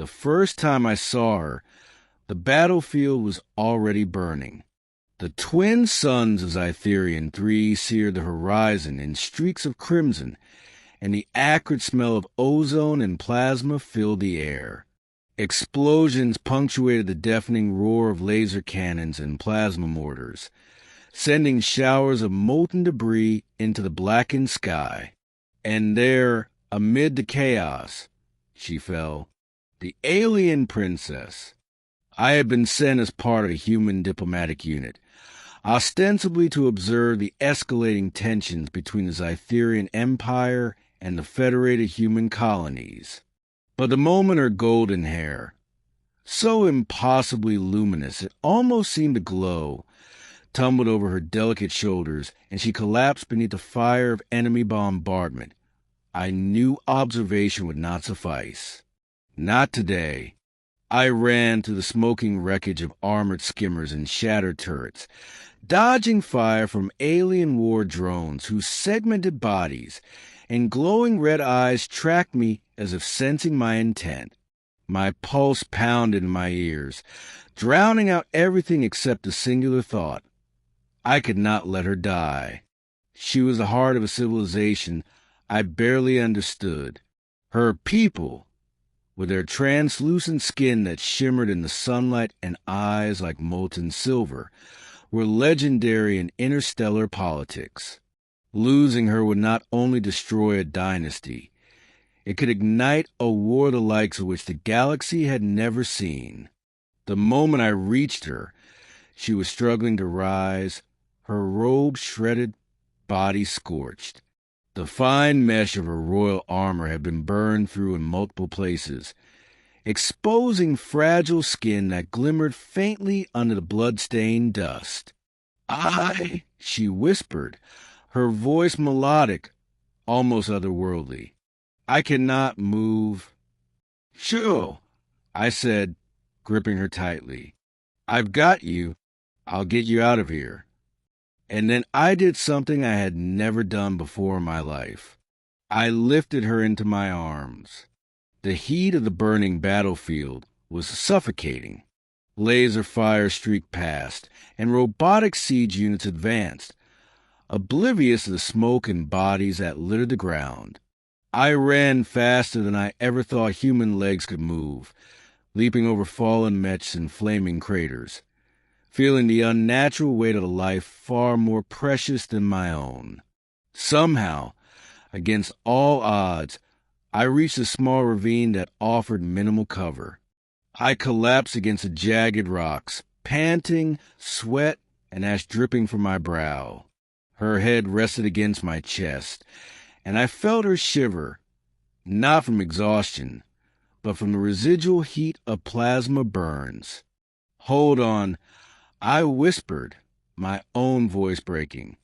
The first time I saw her, the battlefield was already burning. The twin suns of Zytherian 3 seared the horizon in streaks of crimson, and the acrid smell of ozone and plasma filled the air. Explosions punctuated the deafening roar of laser cannons and plasma mortars, sending showers of molten debris into the blackened sky. And there, amid the chaos, she fell, the alien princess. I had been sent as part of a human diplomatic unit, ostensibly to observe the escalating tensions between the Zytherian Empire and the federated human colonies. But the moment her golden hair, so impossibly luminous it almost seemed to glow, tumbled over her delicate shoulders, and she collapsed beneath the fire of enemy bombardment, I knew observation would not suffice. Not today. I ran through the smoking wreckage of armored skimmers and shattered turrets, dodging fire from alien war drones whose segmented bodies and glowing red eyes tracked me as if sensing my intent. My pulse pounded in my ears, drowning out everything except the singular thought. I could not let her die. She was the heart of a civilization I barely understood. Her people, with their translucent skin that shimmered in the sunlight and eyes like molten silver, were legendary in interstellar politics. Losing her would not only destroy a dynasty, it could ignite a war the likes of which the galaxy had never seen. The moment I reached her, she was struggling to rise, her robe shredded, body scorched. The fine mesh of her royal armor had been burned through in multiple places, exposing fragile skin that glimmered faintly under the blood-stained dust. She whispered, her voice melodic, almost otherworldly. I cannot move. Sure, I said, gripping her tightly. I've got you. I'll get you out of here. And then I did something I had never done before in my life. I lifted her into my arms. The heat of the burning battlefield was suffocating. Laser fire streaked past, and robotic siege units advanced, oblivious of the smoke and bodies that littered the ground. I ran faster than I ever thought human legs could move, leaping over fallen mechs and flaming craters, feeling the unnatural weight of a life far more precious than my own. Somehow, against all odds, I reached a small ravine that offered minimal cover. I collapsed against the jagged rocks, panting, sweat and ash dripping from my brow. Her head rested against my chest, and I felt her shiver, not from exhaustion, but from the residual heat of plasma burns. Hold on, I whispered, my own voice breaking.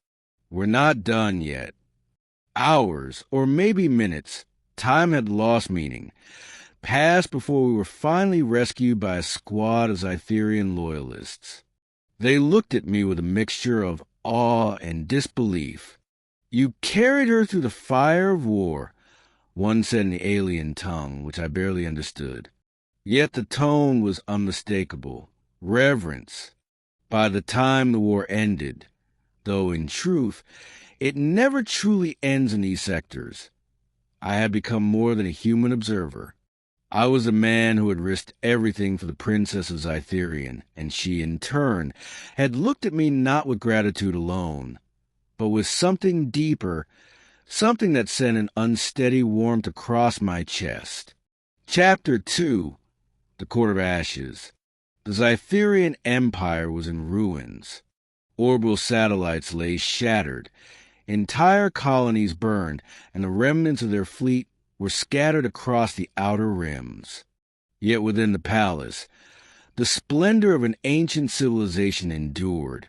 We're not done yet. Hours, or maybe minutes, time had lost meaning, passed before we were finally rescued by a squad of Zytherian loyalists. They looked at me with a mixture of awe and disbelief. You carried her through the fire of war, one said in the alien tongue, which I barely understood. Yet the tone was unmistakable. Reverence. By the time the war ended, though in truth, it never truly ends in these sectors, I had become more than a human observer. I was a man who had risked everything for the Princess of Zytherian, and she, in turn, had looked at me not with gratitude alone, but with something deeper, something that sent an unsteady warmth across my chest. Chapter 2, The Court of Ashes. The Zytherian Empire was in ruins. Orbital satellites lay shattered. Entire colonies burned, and the remnants of their fleet were scattered across the outer rims. Yet within the palace, the splendor of an ancient civilization endured,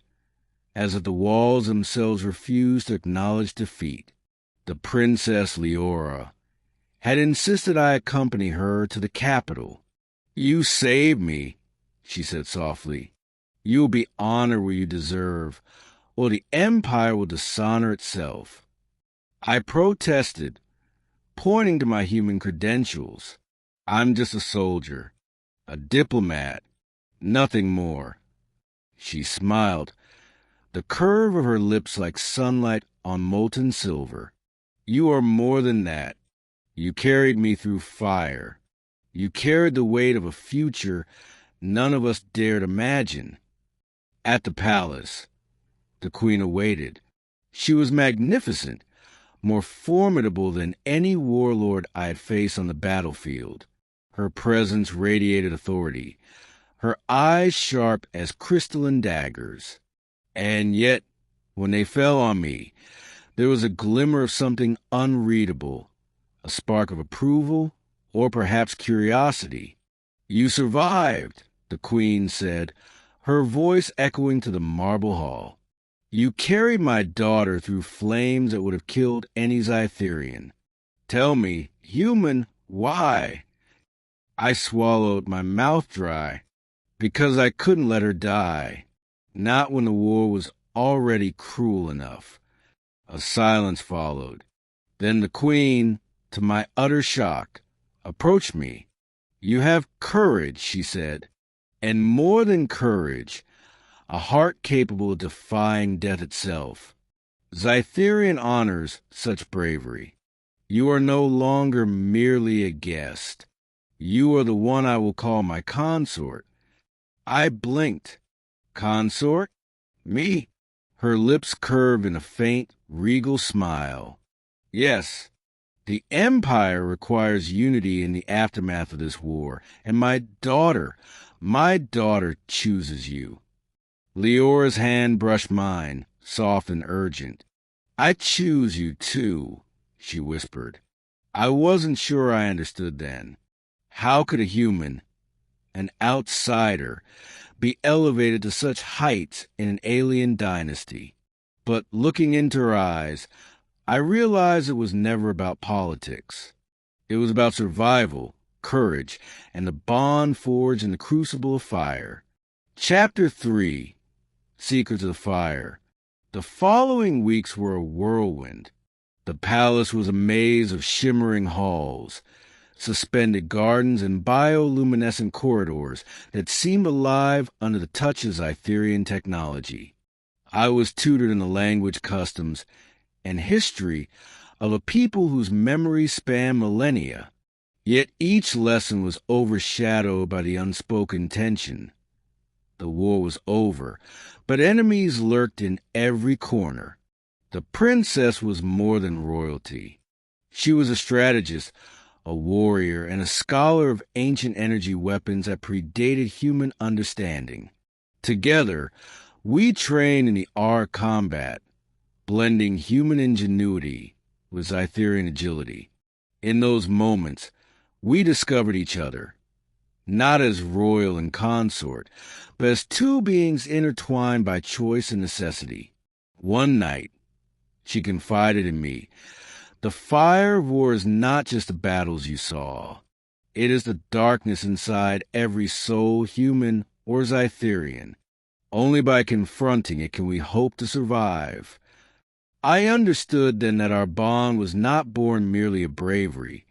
as if the walls themselves refused to acknowledge defeat. The Princess Leora had insisted I accompany her to the capital. You saved me, she said softly. You will be honored where you deserve, or the Empire will dishonor itself. I protested, pointing to my human credentials. I'm just a soldier, a diplomat, nothing more. She smiled, the curve of her lips like sunlight on molten silver. You are more than that. You carried me through fire. You carried the weight of a future none of us dared imagine. At the palace, the queen awaited. She was magnificent, more formidable than any warlord I had faced on the battlefield. Her presence radiated authority, her eyes sharp as crystalline daggers. And yet, when they fell on me, there was a glimmer of something unreadable, a spark of approval, or perhaps curiosity. You survived, the queen said, her voice echoing to the marble hall. You carried my daughter through flames that would have killed any Zytherian. Tell me, human, why? I swallowed, my mouth dry, because I couldn't let her die, not when the war was already cruel enough. A silence followed. Then the queen, to my utter shock, approached me. You have courage, she said, and more than courage, a heart capable of defying death itself. Zytherian honors such bravery. You are no longer merely a guest. You are the one I will call my consort. I blinked. Consort? Me? Her lips curved in a faint, regal smile. Yes, the Empire requires unity in the aftermath of this war, and my daughter chooses you. Leora's hand brushed mine, soft and urgent. I choose you, too, she whispered. I wasn't sure I understood then. How could a human, an outsider, be elevated to such heights in an alien dynasty? But looking into her eyes, I realized it was never about politics. It was about survival, courage, and the bond forged in the crucible of fire. Chapter 3, Secrets of the Fire. The following weeks were a whirlwind. The palace was a maze of shimmering halls, suspended gardens, and bioluminescent corridors that seemed alive under the touch of Zytherian technology. I was tutored in the language, customs, and history of a people whose memories span millennia. Yet each lesson was overshadowed by the unspoken tension. The war was over, but enemies lurked in every corner. The princess was more than royalty. She was a strategist, a warrior, and a scholar of ancient energy weapons that predated human understanding. Together, we trained in the art of combat, blending human ingenuity with Zytherian agility. In those moments, we discovered each other, not as royal and consort, but as two beings intertwined by choice and necessity. One night, she confided in me, the fire of war is not just the battles you saw. It is the darkness inside every soul, human or Zytherian. Only by confronting it can we hope to survive. I understood then that our bond was not born merely of bravery,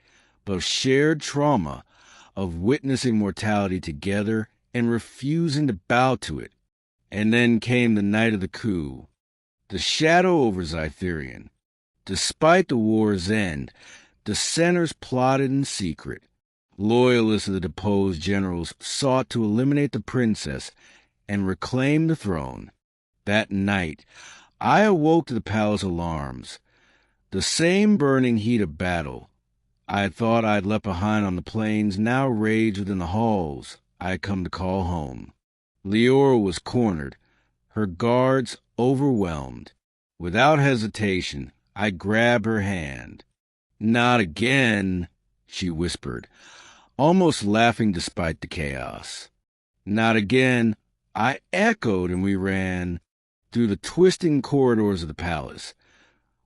but of shared trauma, of witnessing mortality together and refusing to bow to it. And then came the night of the coup, the shadow over Zytherian. Despite the war's end, dissenters plotted in secret. Loyalists of the deposed generals sought to eliminate the princess and reclaim the throne. That night, I awoke to the palace alarms. The same burning heat of battle I had thought I had left behind on the plains now raged within the halls I had come to call home. Leora was cornered, her guards overwhelmed. Without hesitation, I grabbed her hand. Not again, she whispered, almost laughing despite the chaos. Not again, I echoed, and we ran through the twisting corridors of the palace.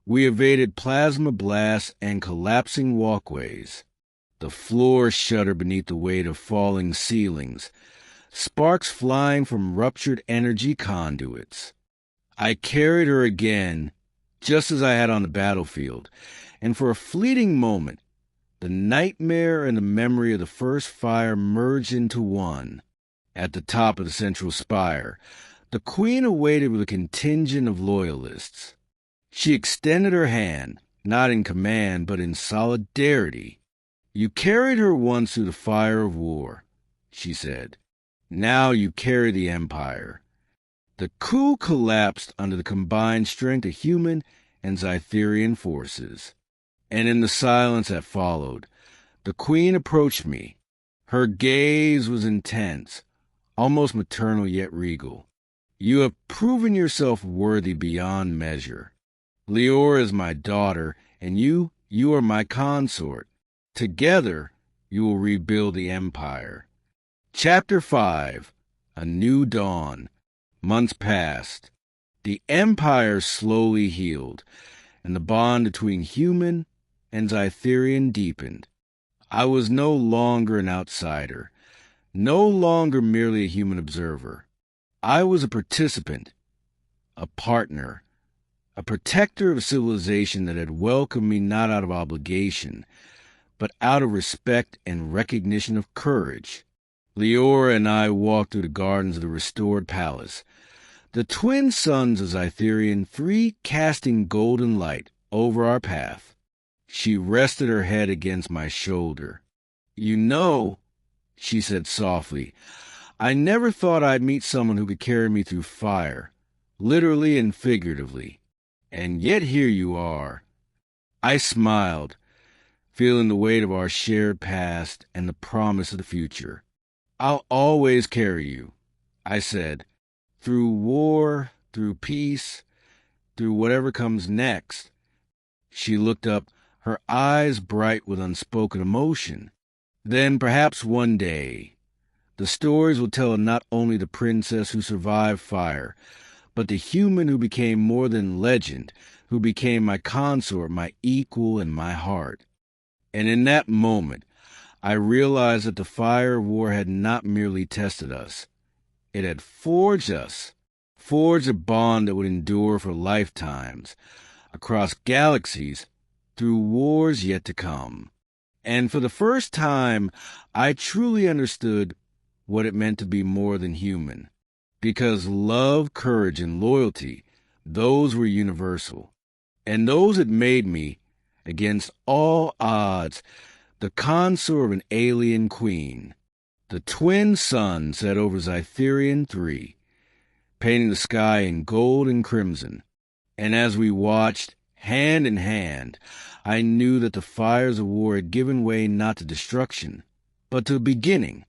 We evaded plasma blasts and collapsing walkways. The floor shuddered beneath the weight of falling ceilings, sparks flying from ruptured energy conduits. I carried her again, just as I had on the battlefield, and for a fleeting moment, The nightmare and the memory of the first fire merged into one. At the top of the central spire, the queen awaited with a contingent of loyalists. She extended her hand, not in command, but in solidarity. "You carried her once through the fire of war," she said. "Now you carry the Empire." The coup collapsed under the combined strength of human and Zytherian forces. And in the silence that followed, the queen approached me. Her gaze was intense, almost maternal yet regal. "You have proven yourself worthy beyond measure. Leora is my daughter, and you are my consort. Together, you will rebuild the Empire." Chapter 5. A New Dawn. Months passed. The Empire slowly healed, and the bond between human and Zytherian deepened. I was no longer an outsider, no longer merely a human observer. I was a participant, a partner, a protector of a civilization that had welcomed me not out of obligation, but out of respect and recognition of courage. Leora and I walked through the gardens of the restored palace, the twin sons of Zytherian, three casting golden light over our path. She rested her head against my shoulder. "You know," she said softly, "I never thought I'd meet someone who could carry me through fire, literally and figuratively. And yet here you are." I smiled, feeling the weight of our shared past and the promise of the future. "I'll always carry you," I said, "through war, through peace, through whatever comes next." She looked up, her eyes bright with unspoken emotion. "Then perhaps one day, the stories will tell not only the princess who survived fire, but the human who became more than legend, who became my consort, my equal, and my heart." And in that moment, I realized that the fire of war had not merely tested us. It had forged us, forged a bond that would endure for lifetimes, across galaxies, through wars yet to come. And for the first time, I truly understood what it meant to be more than human. Because love, courage, and loyalty, those were universal. And those had made me, against all odds, the consort of an alien queen. The twin sun set over Zytherian 3, painting the sky in gold and crimson. And as we watched, hand in hand, I knew that the fires of war had given way not to destruction, but to beginning,